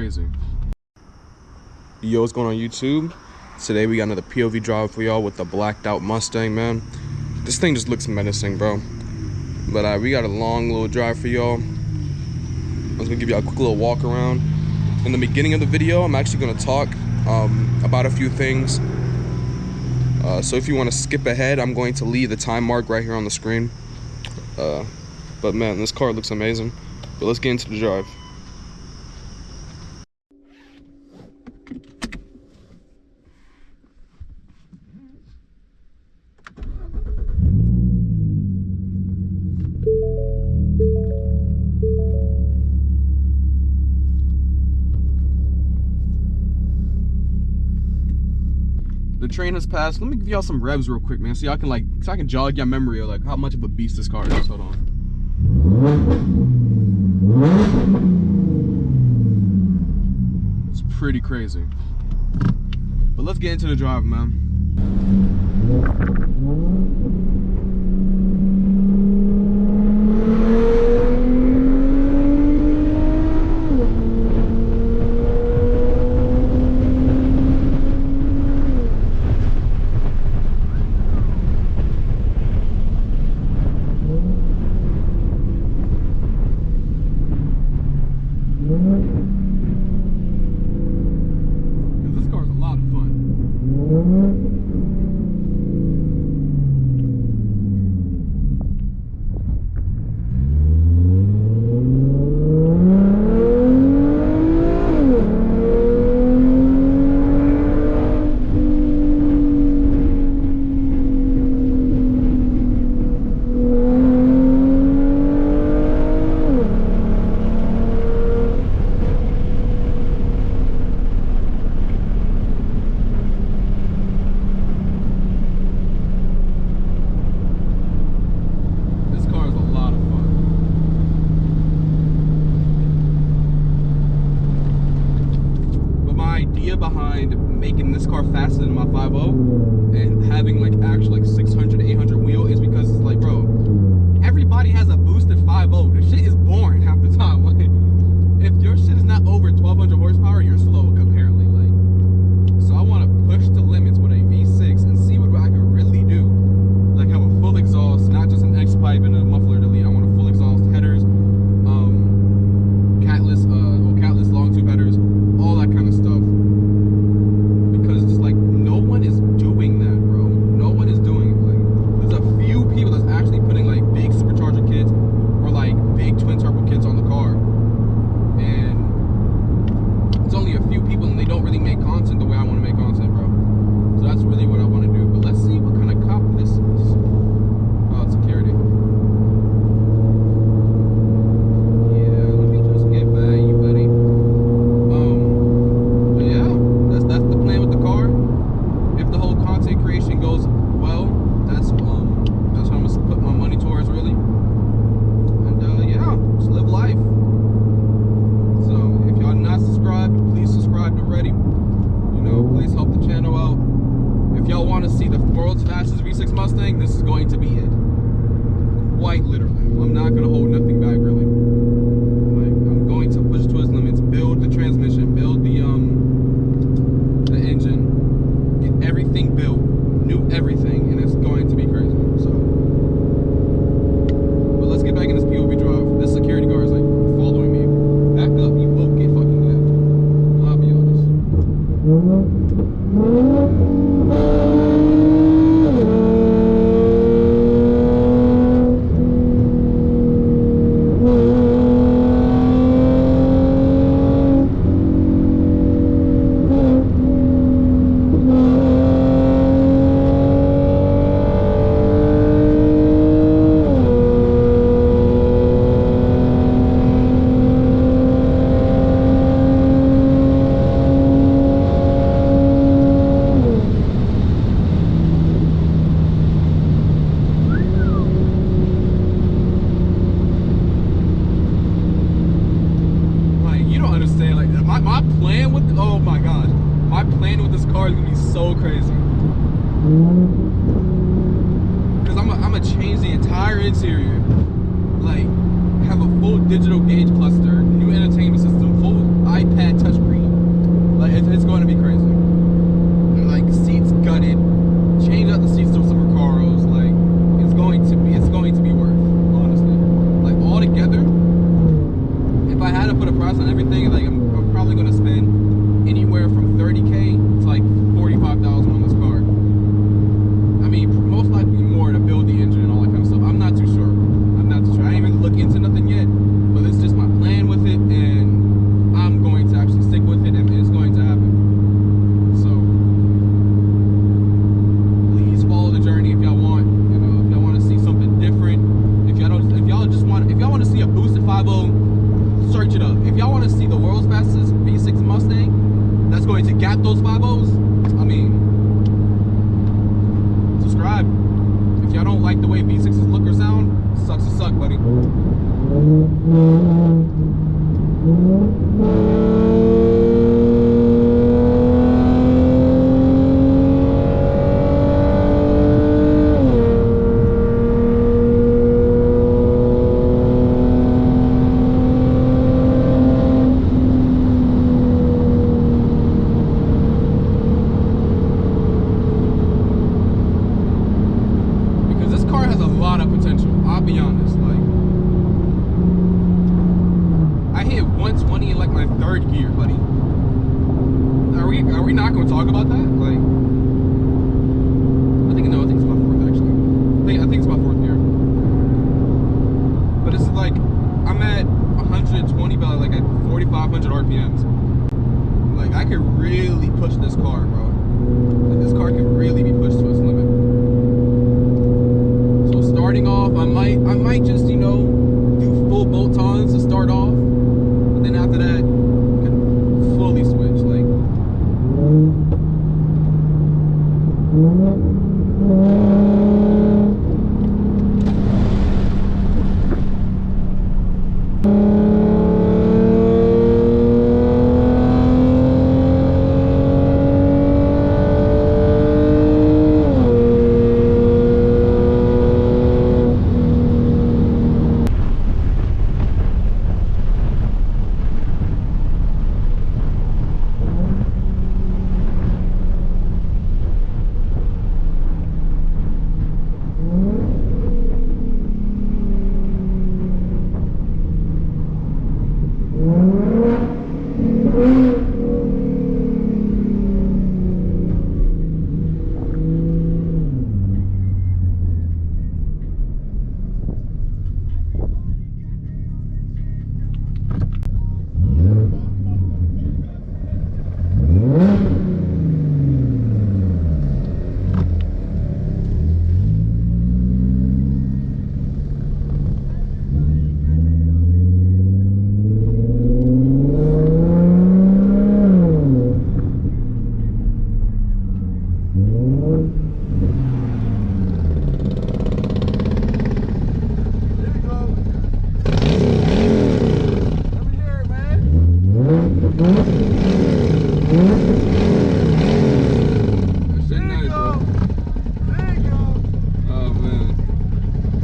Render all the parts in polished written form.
crazy. Yo, what's going on YouTube? Today we got another POV drive for y'all with the blacked out Mustang, man. This thing just looks menacing, bro. But we got a long little drive for y'all. I'm just gonna give y'all a quick little walk around. In the beginning of the video, I'm actually gonna talk about a few things. So if you want to skip ahead, I'm going to leave the time mark right here on the screen. But man, this car looks amazing. But let's get into the drive. The train has passed. Let me give y'all some revs real quick, man, so y'all can so I can jog your memory of how much of a beast this car is. Hold on. It's pretty crazy. But let's get into the drive, man. This car's a lot of fun. Behind making this car faster than my 5.0 and having actual 600 800 wheel is because it's bro, everybody has a boosted 5.0. The shit is boring half the time. If your shit is not over 1200 horsepower, you're slow apparently. So I want to push the limits with a V6 and see what I can really do. Have a full exhaust, not just an X pipe and a muffler delete. I want a full exhaust, headers, catless long tube headers, all that kind of stuff. Please help the channel out. If y'all want to see the world's fastest V6 Mustang, this is going to be it. Quite literally. I'm not going to hold nothing back, really. I'm going to push to its limits, build the transmission, build the engine, get everything built, new everything, and it's going to be crazy. So, but let's get back in this POV drive. This security guard is following me. Back up, you will get fucking napped. I'll be honest. My plan with, oh my god, my plan with this car is gonna be so crazy. Because I'm gonna change the entire interior, have a full digital gauge cluster, new entertainment system, full iPad touch those 5.0s, I mean, subscribe. If y'all don't like the way V6s look or sound, sucks to suck, buddy. I'll be honest, like, I hit 120 in like my third gear, buddy. Are we not gonna talk about that? Like, I think it's my fourth actually. I think it's my fourth gear. But it's like I'm at 120 but like at 4,500 RPMs. Like I could really push this car, bro. Like, this car can really be pushed to its limit. Starting off, I might just, you know, do full bolt-ons to start off, but then after that, can fully switch. Like,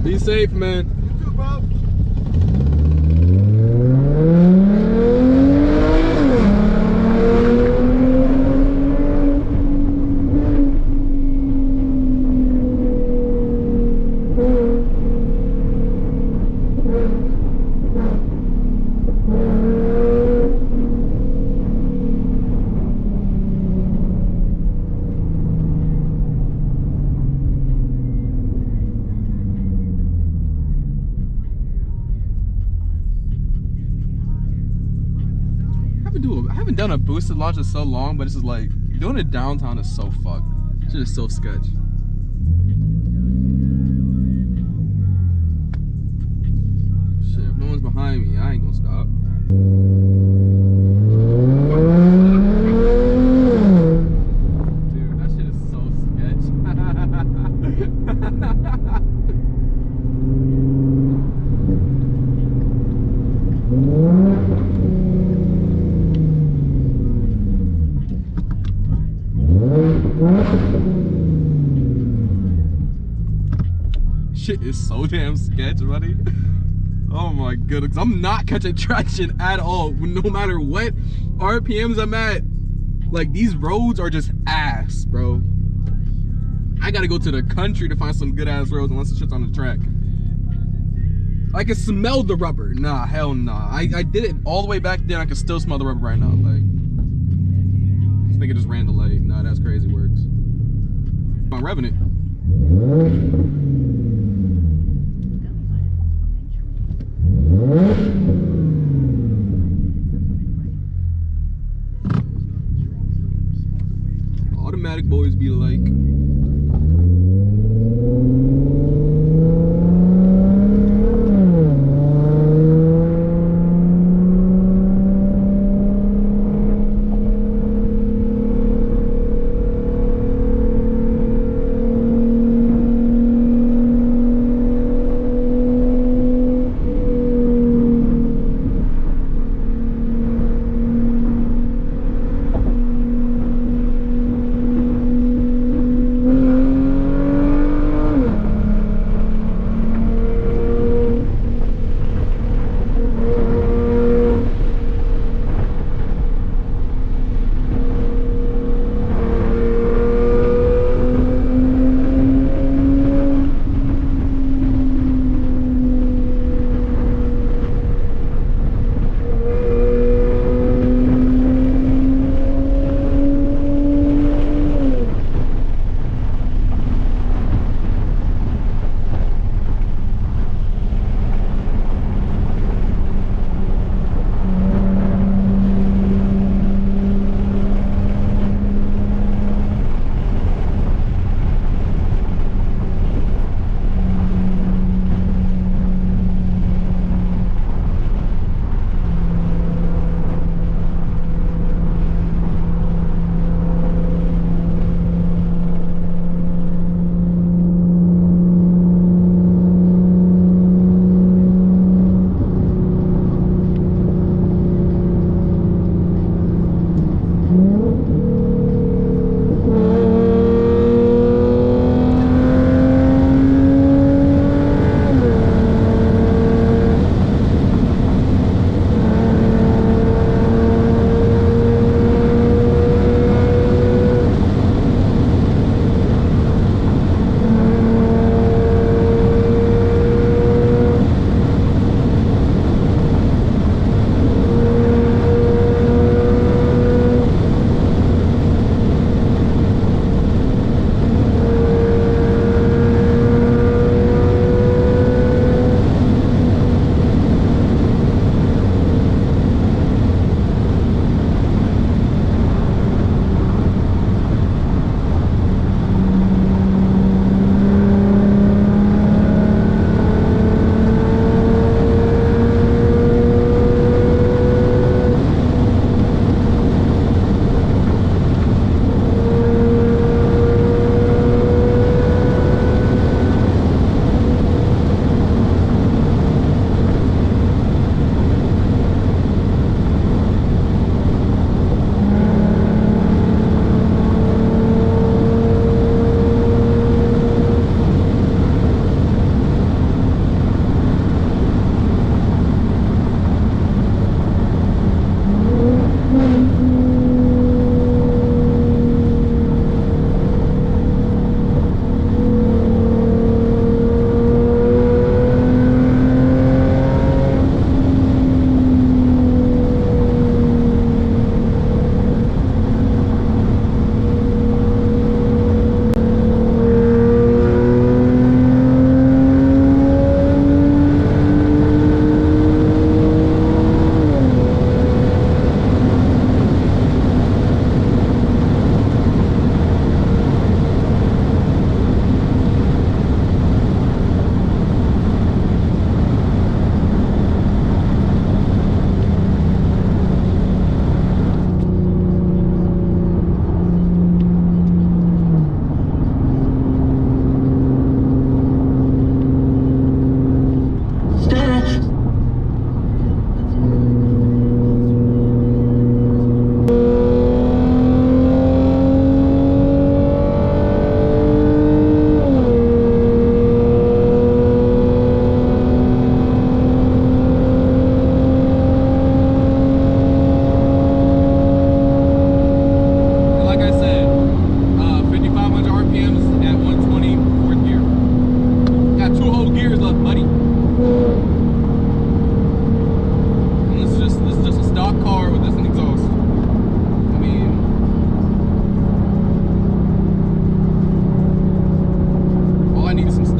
be safe, man. You too, bro. I haven't done a boosted launch in so long, but it's just like doing it downtown is so fucked. It's just so sketch. Shit, if no one's behind me, I ain't gonna stop. Dude, that shit is so sketch. Shit is so damn sketch, buddy. Oh my goodness, I'm not catching traction at all, no matter what RPMs I'm at. Like, these roads are just ass, bro. I gotta go to the country to find some good ass roads unless the shit's on the track. I can smell the rubber. Nah, hell nah. I did it all the way back then. I can still smell the rubber right now. Like, this nigga just ran the light. Nah, that's crazy works. I'm revving it. Automatic boys be like.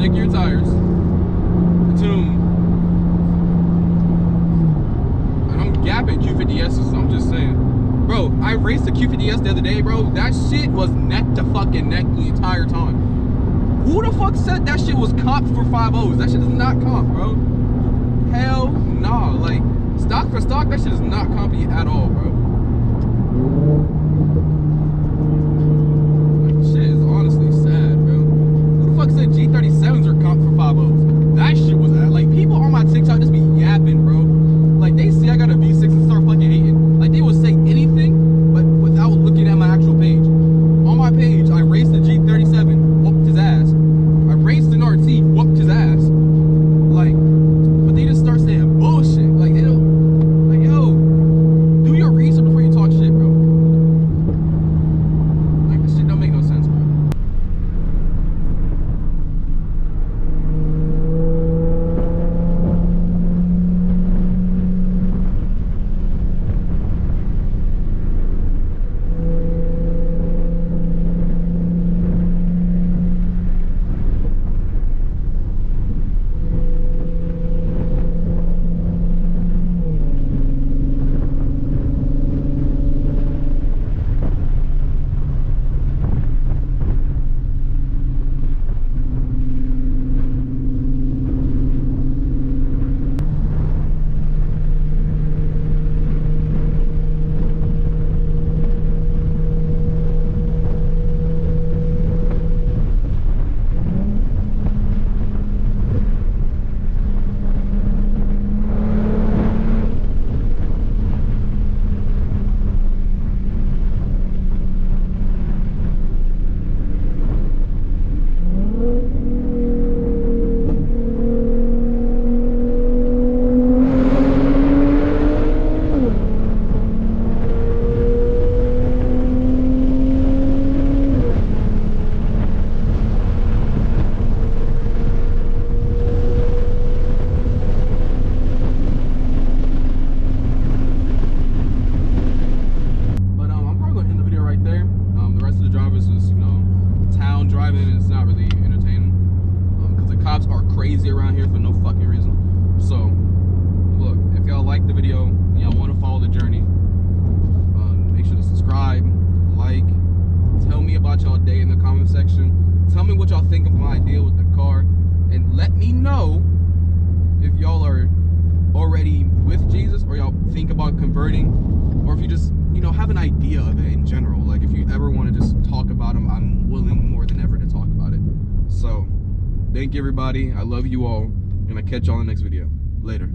Stick your tires. Tune. And I'm gapping Q50S's, I'm just saying. Bro, I raced the Q50S the other day, bro. That shit was neck to fucking neck the entire time. Who the fuck said that shit was comp for 5.0s? That shit is not comp, bro. Hell nah. Like, stock for stock, that shit is not compy at all, bro. Like, shit is honestly sad, bro. Who the fuck said G37s are comp for 5.0s? That shit was, like, people on my TikTok just be yapping, bro. Like, they see I got a V6 and start fucking hating. Like, they will say anything, but without looking at my actual page. On my page, I raced the G37, whooped his ass. I raced an RT, whooped his ass. Like, but they just start saying bullshit. Like, they don't, like, yo, do your research before you talk shit, bro. Like, this shit don't make no sense, bro. Crazy around here for no fucking reason. So, look, if y'all like the video and y'all want to follow the journey, make sure to subscribe, like, tell me about y'all day in the comment section. Tell me what y'all think of my idea with the car, and let me know if y'all are already with Jesus or y'all think about converting, or if you just, you know, have an idea of it in general. Like, if you ever want to just talk about them, I'm willing more than ever to talk about it. So, thank you, everybody. I love you all. And I'll catch y'all in the next video. Later.